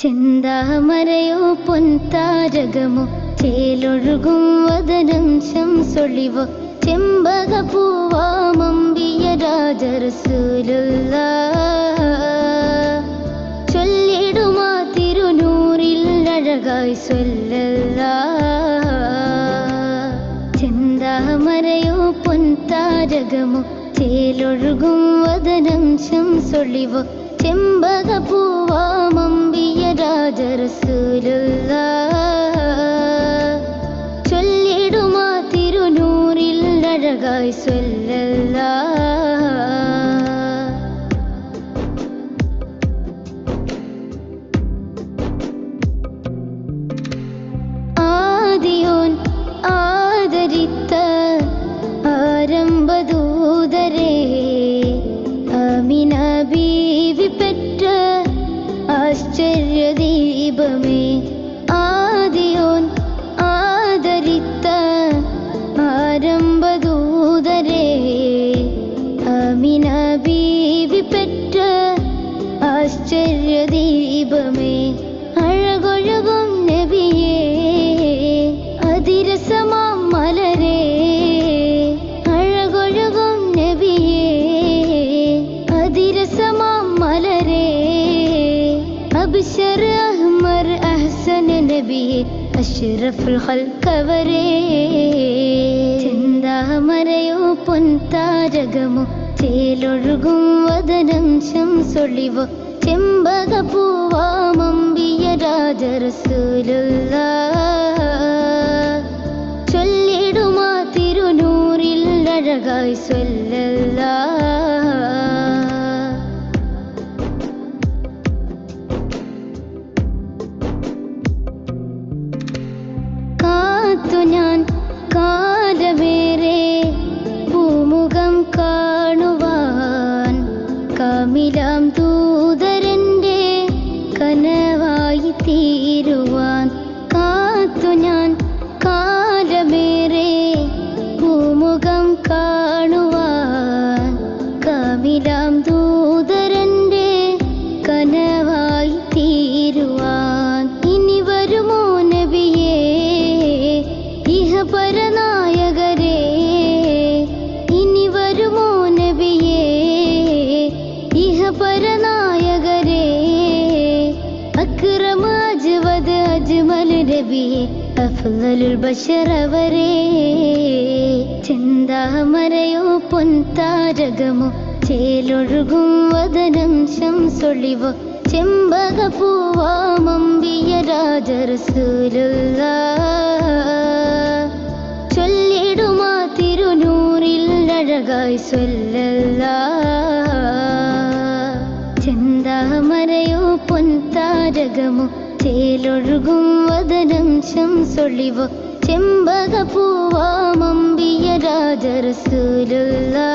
ചെന്താമരയോ പൊൻതാരകമോ ചേലൊഴുകും വദനം ശംസൊളിവോ ചെമ്പകപ്പൂവാമമ്പിയ രാജ റസൂലുള്ളാഹ് ചൊല്ലിടുമാ തിരുനൂറിൽ അഴകായി സ്വല്ലല്ലാഹ്. ചെന്താമരയോ പൊൻതാരകമോ ചേലൊഴുകും വദനം ശംസൊളിവോ ചെമ്പകപ്പൂവാമമ്പിയ രാജ റസൂലുള്ളാഹ് ചൊല്ലിടുമാ തിരുനൂറിൽ അഴകായി സ്വല്ലല്ലാഹ്. ആദിയോൻ ആദരിത്ത ആരംഭദൂതരേ ആമിന ബീവി പെറ്റ ആശ്ചര്യദീപമേ. ആദിയോൻ ആദരിത്ത ആരംഭദൂതരേ ആമിന ബീവി പെറ്റ ആശ്ചര്യദീപമേ. അഴകൊഴുകും നബിയേ അതിരസമാം മലരേ അഴകൊഴുകും നബിയേ അതിരസമാം മലരേ. അബ്ശർ അഹ്മർ അഹ്സൻ നബിയേ അഷ്റഫുൽ ഖൽഖവരേ. ചെന്താമരയോ പൊൻതാരകമോ ചേലൊഴുകും വദനം ശംസൊളിവോ ചെമ്പകപ്പൂവാമമ്പിയ രാജ റസൂലുള്ളാഹ് ചൊല്ലിടുമാ തിരുനൂറിൽ അഴകായി സ്വല്ലല്ലാഹ്. കാത്തു ഞാൻ കാലമേറെ പൂമുഖം കാണുവാൻ കാമിലാം ദൂതരൻ്റെ കനവായി തീരുവാൻ. കാത്തു ഞാൻ കാലമേറെ പൂമുഖം കാണുവാൻ കാമിലാം ദൂതരൻ്റെ കനവായി തീരുവാൻ. ഇനി വരുമോ നബിയേ ഇഹപരനായകരേ ഇനി വരുമോ നബിയേ ഇഹപരനായകരേ. അക്രമ അജ്വദ് അജ്മൽ നബിയേ അഫ്ളലുൽ ബശർ അവരേ. ചെന്താമരയോ പൊൻതാരകമോ ചേലൊഴുകും വദനം ശംസൊളിവോ ചെമ്പകപ്പൂവാമമ്പിയ രാജ റസൂലുള്ളാഹ് ചൊല്ലിടുമാ തിരുനൂറിൽ അഴകായി സ്വല്ലല്ലാഹ്. ചെന്താമരയോ പൊൻതാരകമോ ചേലൊഴുകും വദനം ശംസൊളിവോ ചെമ്പകപ്പൂവാമമ്പിയ രാജ റസൂലുള്ളാഹ്